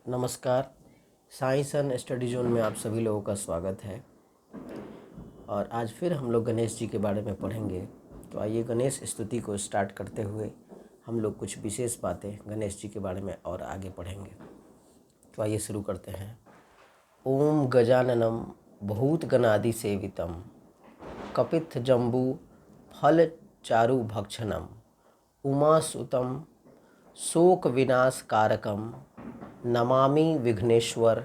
नमस्कार। Science and study zone में आप सभी लोगों का स्वागत है। और आज फिर हम लोग गणेश जी के बारे में पढ़ेंगे। तो आइए गणेश स्तुति को स्टार्ट करते हुए हम लोग कुछ विशेष बातें गणेश जी के बारे में और आगे पढ़ेंगे। तो आइए शुरू करते हैं। ओम गजाननम भूतगणादि सेवितम कपित्थ जम्बू फल चारु भक्षणम उमासुतम शोक विनाश कारकम नमामि विघ्नेश्वर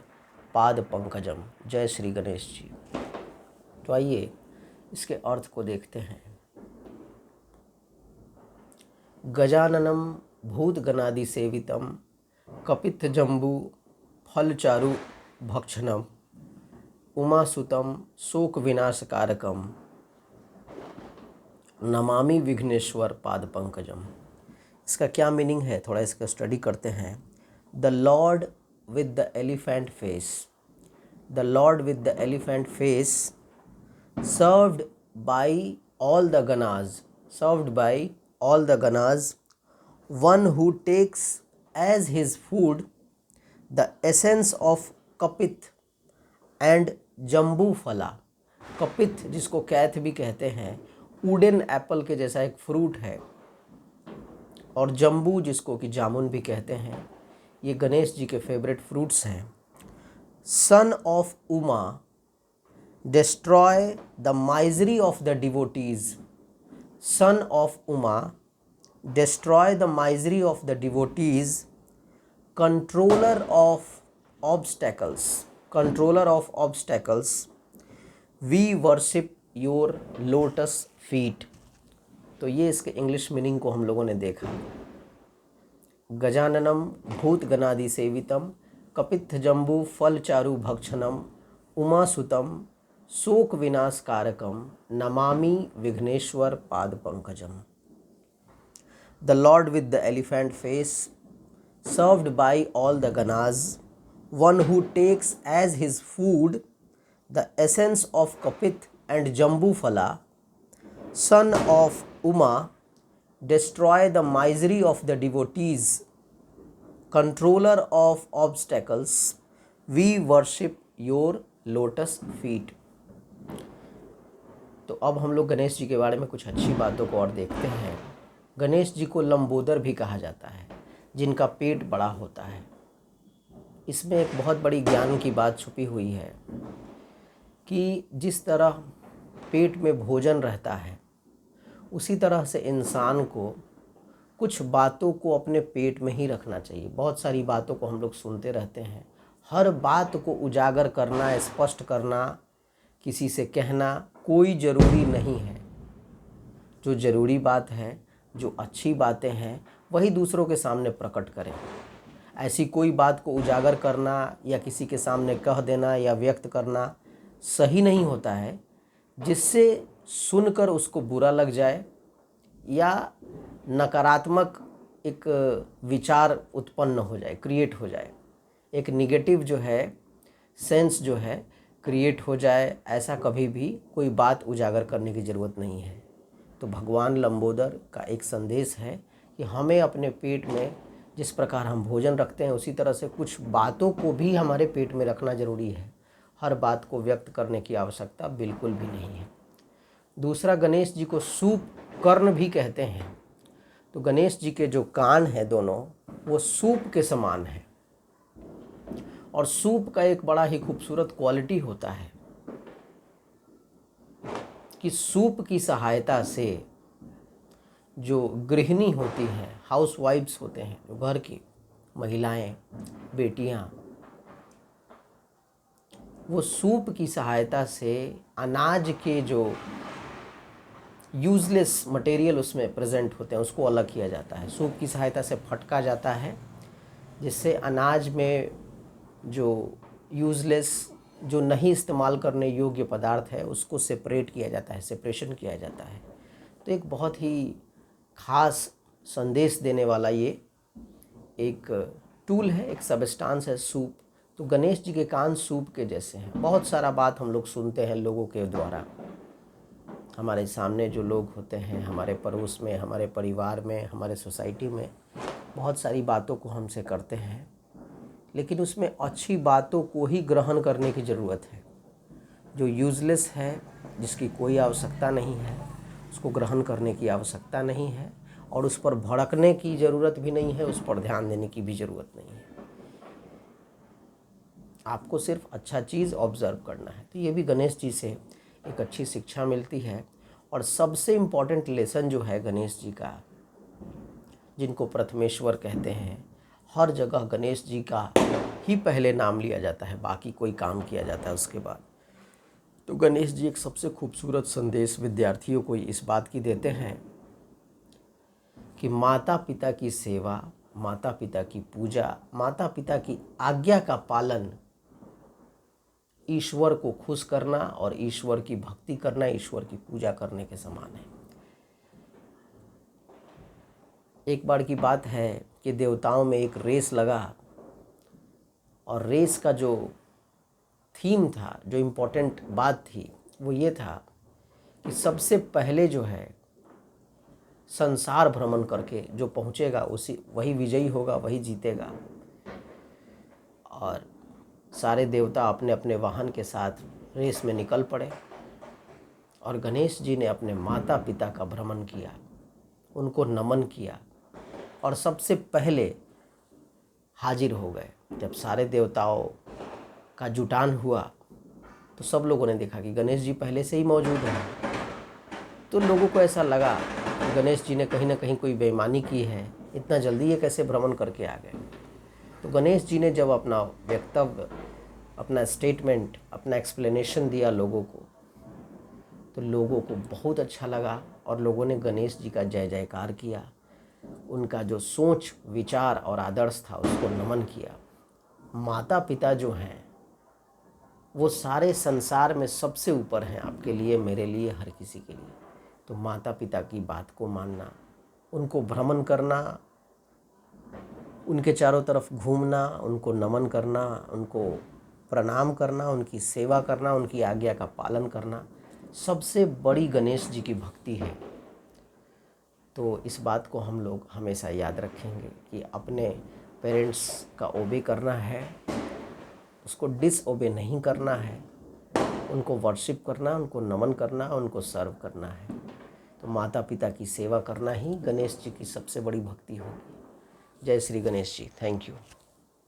पाद पंकजम। जय श्री गणेश जी। तो आइए इसके अर्थ को देखते हैं। गजाननम भूत गणादि सेवितम कपित्थ जम्बू फल चारु भक्षणम उमासुतम शोक विनाश कारकम नमामि विघ्नेश्वर पाद पंकजम। इसका क्या मीनिंग है, थोड़ा इसका स्टडी करते हैं। The Lord with the elephant face. The Lord with the elephant face, served by all the Ganas, one who takes as his food the essence of Kapith and Jambu Phala. कपिथ जिसको cath भी कहते हैं, wooden Apple के जैसा एक fruit है, और जम्बू जिसको कि जामुन भी कहते हैं, ये गणेश जी के फेवरेट फ्रूट्स हैं। Son of Uma destroy the misery of the devotees. Son of Uma destroy the misery of the devotees controller of obstacles we worship your lotus feet. तो ये इसके इंग्लिश मीनिंग को हम लोगों ने देखा। गजाननम भूत गणादि सेवितम कपित्थ जम्बू फल चारु भक्षणम उमासुतम शोक विनाश कारकम नमामि विघ्नेश्वर पाद पंकजम। The lord with the elephant face, served by all the ganas, one who takes as his food the essence of कपित्थ एंड जम्बू फला, son of Uma destroy the misery of the devotees, controller of obstacles, we worship your lotus feet। तो अब हम लोग गणेश जी के बारे में कुछ अच्छी बातों को और देखते हैं। गणेश जी को लंबोदर भी कहा जाता है, जिनका पेट बड़ा होता है। इसमें एक बहुत बड़ी ज्ञान की बात छुपी हुई है कि जिस तरह पेट में भोजन रहता है, उसी तरह से इंसान को कुछ बातों को अपने पेट में ही रखना चाहिए। बहुत सारी बातों को हम लोग सुनते रहते हैं। हर बात को उजागर करना, स्पष्ट करना, किसी से कहना कोई ज़रूरी नहीं है। जो ज़रूरी बात है, जो अच्छी बातें हैं, वही दूसरों के सामने प्रकट करें। ऐसी कोई बात को उजागर करना या किसी के सामने कह देना या व्यक्त करना सही नहीं होता है, जिससे सुनकर उसको बुरा लग जाए या नकारात्मक एक विचार उत्पन्न हो जाए, क्रिएट हो जाए, एक निगेटिव जो है सेंस जो है क्रिएट हो जाए। ऐसा कभी भी कोई बात उजागर करने की ज़रूरत नहीं है। तो भगवान लंबोदर का एक संदेश है कि हमें अपने पेट में जिस प्रकार हम भोजन रखते हैं, उसी तरह से कुछ बातों को भी हमारे पेट में रखना ज़रूरी है। हर बात को व्यक्त करने की आवश्यकता बिल्कुल भी नहीं है। दूसरा, गणेश जी को सूप कर्ण भी कहते हैं। तो गणेश जी के जो कान हैं दोनों, वो सूप के समान है। और सूप का एक बड़ा ही खूबसूरत क्वालिटी होता है कि सूप की सहायता से जो गृहिणी होती हैं, हाउस वाइफ्स होते हैं, जो घर की महिलाएं, बेटियां, वो सूप की सहायता से अनाज के जो यूज़लेस मटेरियल उसमें प्रेजेंट होते हैं, उसको अलग किया जाता है। सूप की सहायता से फटका जाता है, जिससे अनाज में जो यूज़लेस, जो नहीं इस्तेमाल करने योग्य पदार्थ है, उसको सेपरेट किया जाता है, सेपरेशन किया जाता है। तो एक बहुत ही ख़ास संदेश देने वाला ये एक टूल है, एक सबस्टांस है सूप। तो गणेश जी के कान सूप के जैसे हैं। बहुत सारा बात हम लोग सुनते हैं लोगों के द्वारा। हमारे सामने जो लोग होते हैं, हमारे पड़ोस में, हमारे परिवार में, हमारे सोसाइटी में, बहुत सारी बातों को हमसे करते हैं। लेकिन उसमें अच्छी बातों को ही ग्रहण करने की ज़रूरत है। जो यूज़लेस है, जिसकी कोई आवश्यकता नहीं है, उसको ग्रहण करने की आवश्यकता नहीं है, और उस पर भड़कने की ज़रूरत भी नहीं है, उस पर ध्यान देने की भी ज़रूरत नहीं है। आपको सिर्फ अच्छा चीज़ ऑब्ज़र्व करना है। तो ये भी गणेश जी से एक अच्छी शिक्षा मिलती है। और सबसे इम्पॉर्टेंट लेसन जो है गणेश जी का, जिनको प्रथमेश्वर कहते हैं, हर जगह गणेश जी का ही पहले नाम लिया जाता है, बाकी कोई काम किया जाता है उसके बाद। तो गणेश जी एक सबसे खूबसूरत संदेश विद्यार्थियों को इस बात की देते हैं कि माता पिता की सेवा, माता पिता की पूजा, माता पिता की आज्ञा का पालन ईश्वर को खुश करना और ईश्वर की भक्ति करना, ईश्वर की पूजा करने के समान है। एक बार की बात है कि देवताओं में एक रेस लगा, और रेस का जो थीम था, जो इम्पोर्टेंट बात थी, वो ये था कि सबसे पहले जो है संसार भ्रमण करके जो पहुंचेगा वही विजयी होगा, वही जीतेगा। और सारे देवता अपने अपने वाहन के साथ रेस में निकल पड़े, और गणेश जी ने अपने माता पिता का भ्रमण किया, उनको नमन किया, और सबसे पहले हाजिर हो गए। जब सारे देवताओं का जुटान हुआ तो सब लोगों ने देखा कि गणेश जी पहले से ही मौजूद हैं। तो लोगों को ऐसा लगा कि गणेश जी ने कहीं ना कहीं कोई बेईमानी की है, इतना जल्दी ये कैसे भ्रमण करके आ गए। तो गणेश जी ने जब अपना वक्तव्य, अपना स्टेटमेंट, अपना एक्सप्लेनेशन दिया लोगों को, तो लोगों को बहुत अच्छा लगा, और लोगों ने गणेश जी का जय जयकार किया। उनका जो सोच, विचार और आदर्श था उसको नमन किया। माता पिता जो हैं वो सारे संसार में सबसे ऊपर हैं, आपके लिए, मेरे लिए, हर किसी के लिए। तो माता पिता की बात को मानना, उनको भ्रमण करना, उनके चारों तरफ घूमना, उनको नमन करना, उनको प्रणाम करना, उनकी सेवा करना, उनकी आज्ञा का पालन करना, सबसे बड़ी गणेश जी की भक्ति है। तो इस बात को हम लोग हमेशा याद रखेंगे कि अपने पेरेंट्स का ओबे करना है, उसको डिसओबे नहीं करना है, उनको वर्शिप करना, उनको नमन करना, उनको सर्व करना है। तो माता पिता की सेवा करना ही गणेश जी की सबसे बड़ी भक्ति होगी। जय श्री गणेश जी। Thank you.